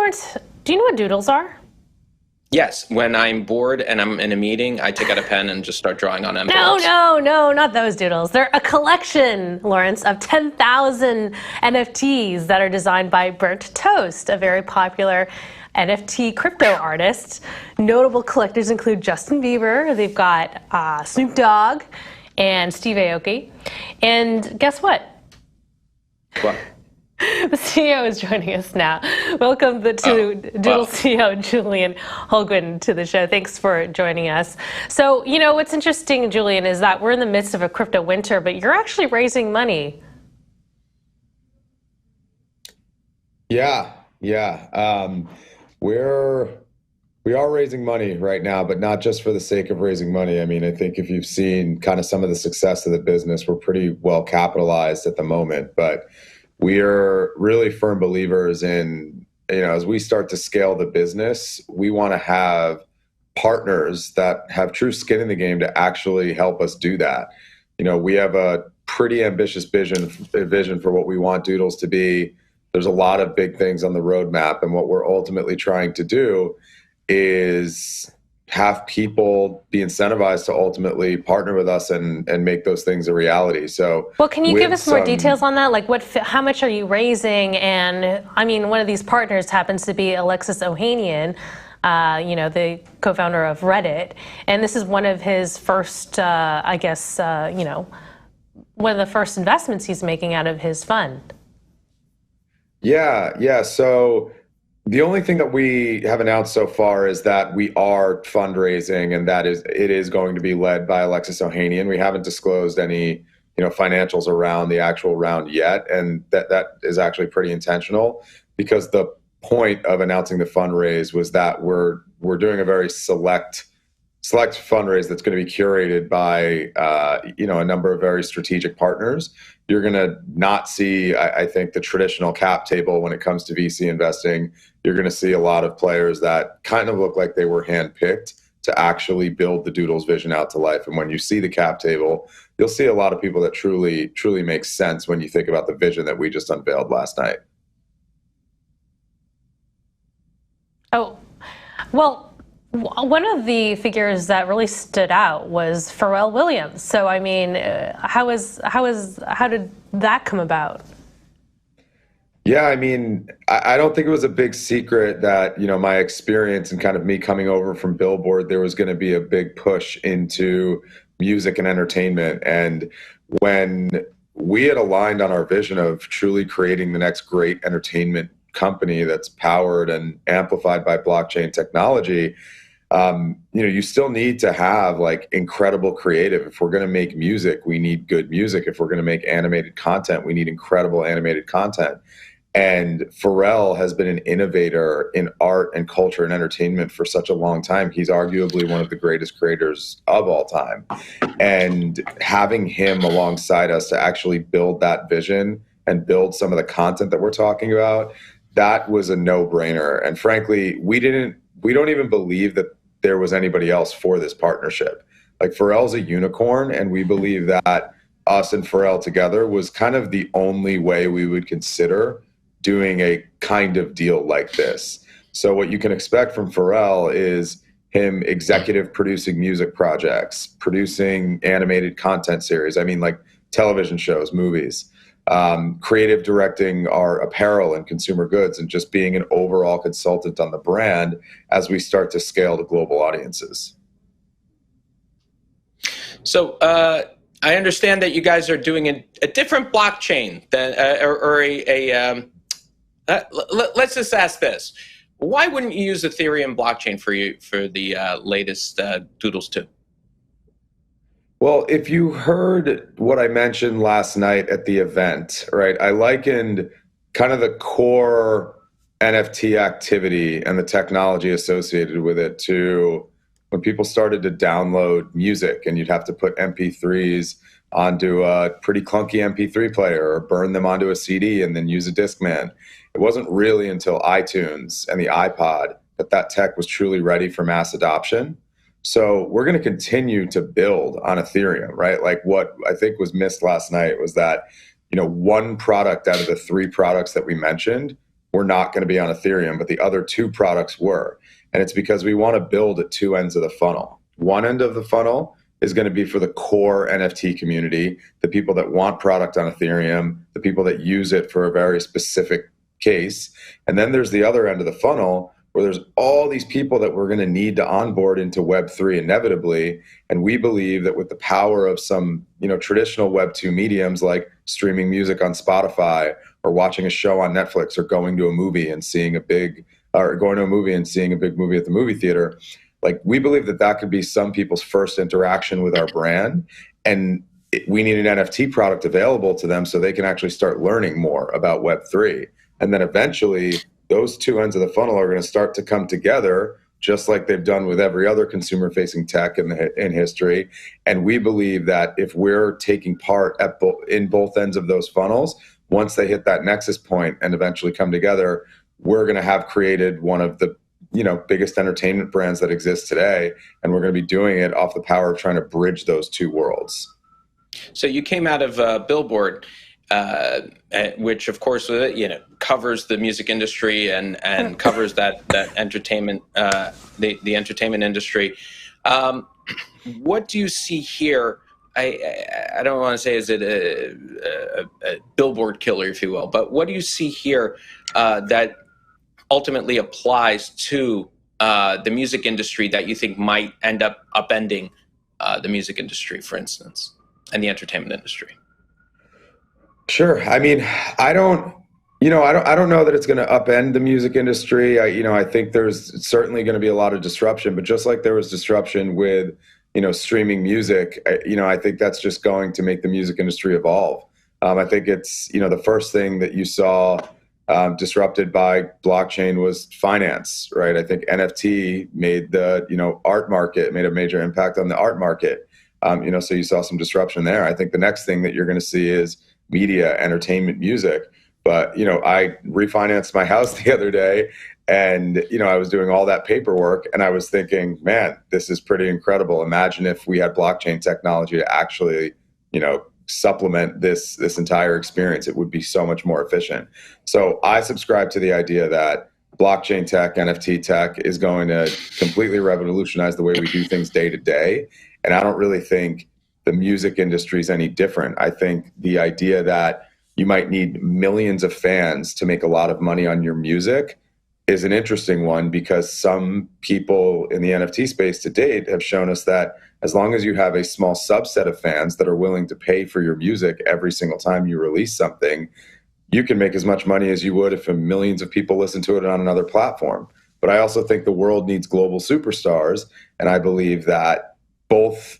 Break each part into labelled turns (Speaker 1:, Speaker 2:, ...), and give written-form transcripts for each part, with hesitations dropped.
Speaker 1: Lawrence, do you know what Doodles are?
Speaker 2: Yes, when I'm bored and I'm in a meeting, I take out a pen and just start drawing on envelopes.
Speaker 1: No, not those Doodles. They're a collection, Lawrence, of 10,000 NFTs that are designed by Burnt Toast, a very popular NFT crypto artist. Notable collectors include Justin Bieber. They've got Snoop Dogg and Steve Aoki. And guess what?
Speaker 2: What?
Speaker 1: The CEO is joining us now. Welcome to Doodles CEO Julian Holguin to the show. Thanks for joining us. So, you know, what's interesting, Julian, is that we're in the midst of a crypto winter, but you're actually raising money.
Speaker 3: Yeah. We are raising money right now, but not just for the sake of raising money. I mean, I think if you've seen kind of some of the success of the business, we're pretty well capitalized at the moment, but we are really firm believers in, as we start to scale the business, we want to have partners that have true skin in the game to actually help us do that. We have a pretty ambitious vision for what we want Doodles to be. There's a lot of big things on the roadmap, and what we're ultimately trying to do is have people be incentivized to ultimately partner with us and make those things a reality. So,
Speaker 1: well, can you give us more details on that? Like, how much are you raising? And I mean, one of these partners happens to be Alexis Ohanian, the co-founder of Reddit, and this is one of his first, one of the first investments he's making out of his fund.
Speaker 3: Yeah. So the only thing that we have announced so far is that we are fundraising, and it is going to be led by Alexis Ohanian. We haven't disclosed any, financials around the actual round yet, and that is actually pretty intentional, because the point of announcing the fundraise was that we're doing a very select fundraise that's going to be curated by a number of very strategic partners. You're going to not see, I think, the traditional cap table when it comes to VC investing. You're going to see a lot of players that kind of look like they were handpicked to actually build the Doodles vision out to life. And when you see the cap table, you'll see a lot of people that truly make sense when you think about the vision that we just unveiled last night.
Speaker 1: Oh, well, one of the figures that really stood out was Pharrell Williams. So, I mean, how did that come about?
Speaker 3: Yeah, I mean, I don't think it was a big secret that, my experience and kind of me coming over from Billboard, there was going to be a big push into music and entertainment. And when we had aligned on our vision of truly creating the next great entertainment company that's powered and amplified by blockchain technology, you still need to have like incredible creative. If we're going to make music, we need good music. If we're going to make animated content, we need incredible animated content. And Pharrell has been an innovator in art and culture and entertainment for such a long time. He's arguably one of the greatest creators of all time. And having him alongside us to actually build that vision and build some of the content that we're talking about, that was a no-brainer. And frankly, we don't even believe that there was anybody else for this partnership. Like, Pharrell's a unicorn, and we believe that us and Pharrell together was kind of the only way we would consider doing a kind of deal like this. So what you can expect from Pharrell is him executive producing music projects, producing animated content series. I mean, like television shows, movies, creative directing our apparel and consumer goods, and just being an overall consultant on the brand as we start to scale to global audiences.
Speaker 2: So I understand that you guys are doing a different blockchain than, let's just ask this. Why wouldn't you use Ethereum blockchain for the latest Doodles 2?
Speaker 3: Well, if you heard what I mentioned last night at the event, right, I likened kind of the core NFT activity and the technology associated with it to when people started to download music and you'd have to put MP3s onto a pretty clunky MP3 player or burn them onto a CD and then use a Discman. It wasn't really until iTunes and the iPod that tech was truly ready for mass adoption. So we're going to continue to build on Ethereum, right? Like, what I think was missed last night was that, one product out of the 3 products that we mentioned were not going to be on Ethereum, but the other two products were. And it's because we want to build at two ends of the funnel. One end of the funnel is going to be for the core NFT community, the people that want product on Ethereum, the people that use it for a very specific case. And then there's the other end of the funnel where there's all these people that we're going to need to onboard into Web3 inevitably. And we believe that with the power of some, traditional Web2 mediums like streaming music on Spotify or watching a show on Netflix or going to a movie and seeing a big movie at the movie theater, like we believe that could be some people's first interaction with our brand. And we need an NFT product available to them so they can actually start learning more about Web3. And then eventually those two ends of the funnel are going to start to come together, just like they've done with every other consumer-facing tech in history. And we believe that if we're taking part in both ends of those funnels, once they hit that nexus point and eventually come together, we're going to have created one of the biggest entertainment brands that exist today, and we're going to be doing it off the power of trying to bridge those two worlds.
Speaker 2: So you came out of Billboard, which of course covers the music industry and covers that entertainment, the entertainment industry. What do you see here? I don't want to say is it a billboard killer, if you will, but what do you see here that ultimately applies to the music industry that you think might end up upending the music industry, for instance, and the entertainment industry?
Speaker 3: Sure. I mean, I don't know that it's going to upend the music industry. I think there's certainly going to be a lot of disruption, but just like there was disruption with, streaming music, I think that's just going to make the music industry evolve. I think it's, the first thing that you saw disrupted by blockchain was finance, right? I think NFT made the, art market, made a major impact on the art market. So you saw some disruption there. I think the next thing that you're going to see is media, entertainment, music. But, I refinanced my house the other day and, I was doing all that paperwork and I was thinking, man, this is pretty incredible. Imagine if we had blockchain technology to actually, supplement this entire experience. It would be so much more efficient. So I subscribe to the idea that blockchain tech, NFT tech is going to completely revolutionize the way we do things day to day. And I don't really think the music industry is any different. I think the idea that you might need millions of fans to make a lot of money on your music is an interesting one, because some people in the NFT space to date have shown us that as long as you have a small subset of fans that are willing to pay for your music every single time you release something, you can make as much money as you would if millions of people listen to it on another platform. But I also think the world needs global superstars, and I believe that both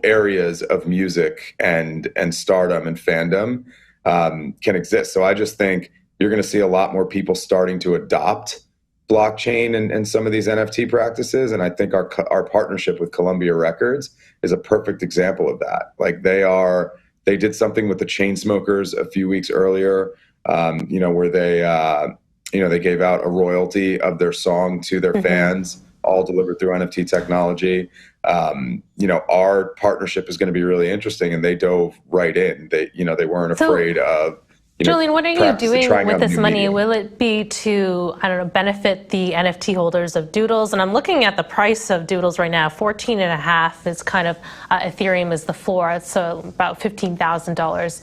Speaker 3: areas of music and stardom and fandom can exist. So I just think you're going to see a lot more people starting to adopt blockchain and some of these NFT practices. And I think our partnership with Columbia Records is a perfect example of that. Like they did something with the Chainsmokers a few weeks earlier, where they gave out a royalty of their song to their fans, all delivered through NFT technology. Our partnership is going to be really interesting, and they dove right in. They weren't afraid of.
Speaker 1: Julian, what are you doing with this money? Media. Will it be to, benefit the NFT holders of Doodles? And I'm looking at the price of Doodles right now, 14.5 is kind of, Ethereum is the floor, so about $15,000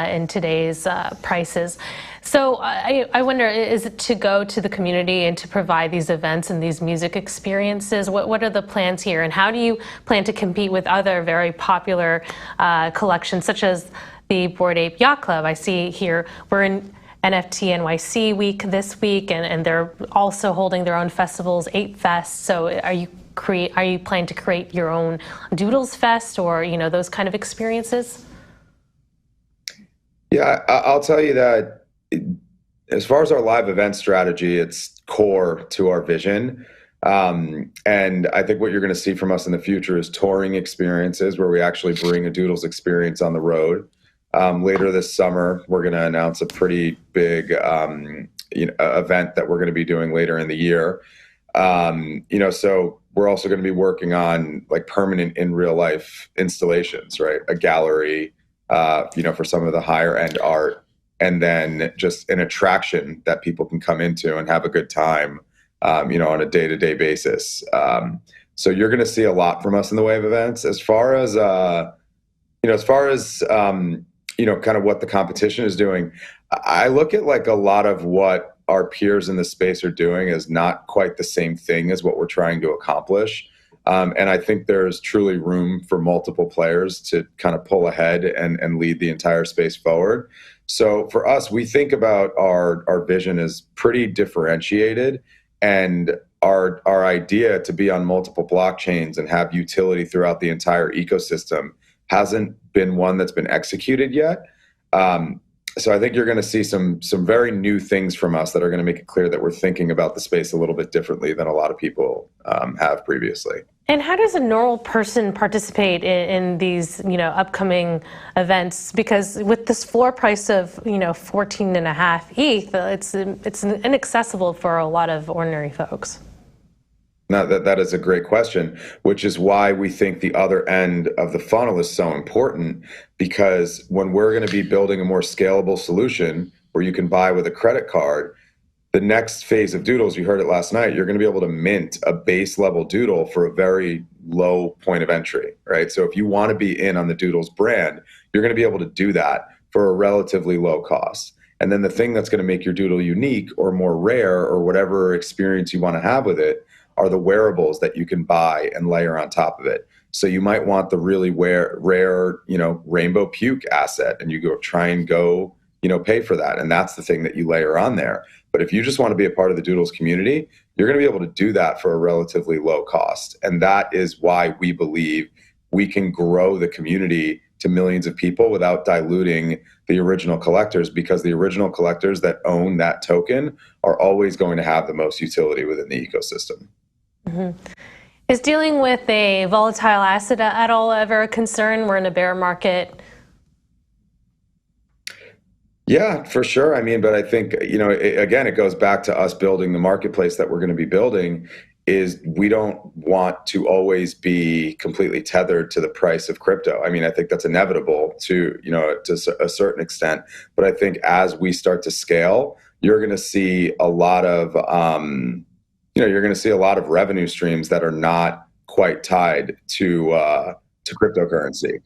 Speaker 1: in today's prices. So I wonder, is it to go to the community and to provide these events and these music experiences? What are the plans here? And how do you plan to compete with other very popular collections, such as the Bored Ape Yacht Club? I see here we're in NFT NYC week this week, and they're also holding their own festivals, Ape Fest. So are you planning to create your own Doodles Fest or those kind of experiences?
Speaker 3: Yeah, I'll tell you that as far as our live event strategy, it's core to our vision. And I think what you're going to see from us in the future is touring experiences where we actually bring a Doodles experience on the road. Later this summer, we're going to announce a pretty big event that we're going to be doing later in the year. So we're also going to be working on like permanent in real life installations, right? A gallery, for some of the higher end art. and then just an attraction that people can come into and have a good time, on a day-to-day basis. So you're going to see a lot from us in the way of events. As far as kind of what the competition is doing, I look at like a lot of what our peers in the space are doing as not quite the same thing as what we're trying to accomplish. And I think there's truly room for multiple players to kind of pull ahead and lead the entire space forward. So for us, we think about our vision as pretty differentiated, and our idea to be on multiple blockchains and have utility throughout the entire ecosystem hasn't been one that's been executed yet. So I think you're going to see some very new things from us that are going to make it clear that we're thinking about the space a little bit differently than a lot of people have previously.
Speaker 1: And how does a normal person participate in these, upcoming events? Because with this floor price of, 14.5 ETH, it's inaccessible for a lot of ordinary folks.
Speaker 3: No, that is a great question, which is why we think the other end of the funnel is so important, because when we're going to be building a more scalable solution where you can buy with a credit card, the next phase of Doodles, you heard it last night, you're going to be able to mint a base level Doodle for a very low point of entry, right? So if you want to be in on the Doodles brand, you're going to be able to do that for a relatively low cost. And then the thing that's going to make your Doodle unique or more rare or whatever experience you want to have with it are the wearables that you can buy and layer on top of it. So you might want the really rare, rainbow puke asset, and you go pay for that. And that's the thing that you layer on there. But if you just want to be a part of the Doodles community, you're going to be able to do that for a relatively low cost. And that is why we believe we can grow the community to millions of people without diluting the original collectors, because the original collectors that own that token are always going to have the most utility within the ecosystem.
Speaker 1: Mm-hmm. Is dealing with a volatile asset at all ever a concern? We're in a bear market.
Speaker 3: Yeah, for sure. I mean, but I think, again, it goes back to us building the marketplace that we're going to be building. Is we don't want to always be completely tethered to the price of crypto. I mean, I think that's inevitable to a certain extent. But I think as we start to scale, you're going to see a lot of revenue streams that are not quite tied to cryptocurrency.